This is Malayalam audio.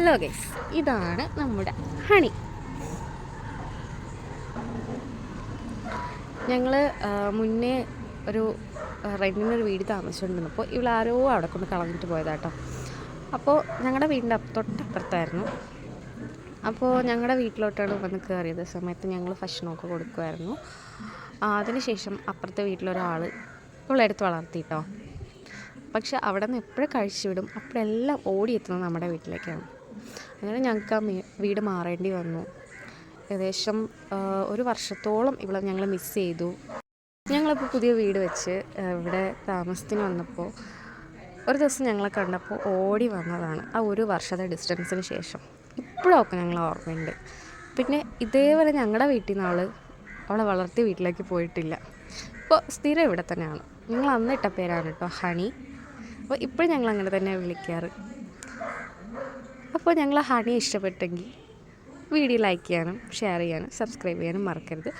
ഹലോ ഗൈസ്, ഇതാണ് നമ്മുടെ ഹണി. ഞങ്ങൾ മുന്നേ ഒരു റെൻറ്റിനൊരു വീട് താമസിച്ചുകൊണ്ടിരുന്നപ്പോൾ ഇവളാരോ അവിടെ കൊണ്ട് കളഞ്ഞിട്ട് പോയതാട്ടോ. അപ്പോൾ ഞങ്ങളുടെ വീടിൻ്റെ തൊട്ടപ്പുറത്തായിരുന്നു. അപ്പോൾ ഞങ്ങളുടെ വീട്ടിലോട്ടാണ് വന്ന് കയറിയത് സമയത്ത് ഞങ്ങൾ ഭക്ഷണമൊക്കെ കൊടുക്കുമായിരുന്നു. അതിനുശേഷം അപ്പുറത്തെ വീട്ടിലൊരാൾ ഇവളെടുത്ത് വളർത്തിയിട്ടോ. പക്ഷെ അവിടെ നിന്ന് എപ്പോഴും കഴിച്ചു വിടും, അപ്പോഴെല്ലാം ഓടിയെത്തുന്നത് നമ്മുടെ വീട്ടിലേക്കാണ്. അങ്ങനെ ഞങ്ങൾക്ക് ആ വീട് മാറേണ്ടി വന്നു. ഏകദേശം ഒരു വർഷത്തോളം ഇവിടെ ഞങ്ങൾ മിസ് ചെയ്തു. ഞങ്ങളിപ്പോൾ പുതിയ വീട് വെച്ച് ഇവിടെ താമസത്തിന് വന്നപ്പോൾ ഒരു ദിവസം ഞങ്ങളെ കണ്ടപ്പോൾ ഓടി വന്നതാണ്. ആ ഒരു വർഷത്തെ ഡിസ്റ്റൻസിന് ശേഷം ഇപ്പോഴൊക്കെ ഞങ്ങൾ ഓർമ്മയുണ്ട്. പിന്നെ ഇതേപോലെ ഞങ്ങളുടെ വീട്ടിൽ നിന്ന് അവളെ വളർത്തിയ വീട്ടിലേക്ക് പോയിട്ടില്ല. ഇപ്പോൾ സ്ഥിരം ഇവിടെ തന്നെയാണ്. ഞങ്ങൾ അന്ന് ഇട്ട പേരാണ് കേട്ടോ ഹണി. അപ്പോൾ ഇപ്പോഴും ഞങ്ങൾ അങ്ങനെ തന്നെ വിളിക്കാറ്. അപ്പോൾ ഞങ്ങൾ ഹണി ഇഷ്ടപ്പെട്ടെങ്കിൽ വീഡിയോ ലൈക്ക് ചെയ്യാനും ഷെയർ ചെയ്യാനും സബ്സ്ക്രൈബ് ചെയ്യാനും മറക്കരുത്.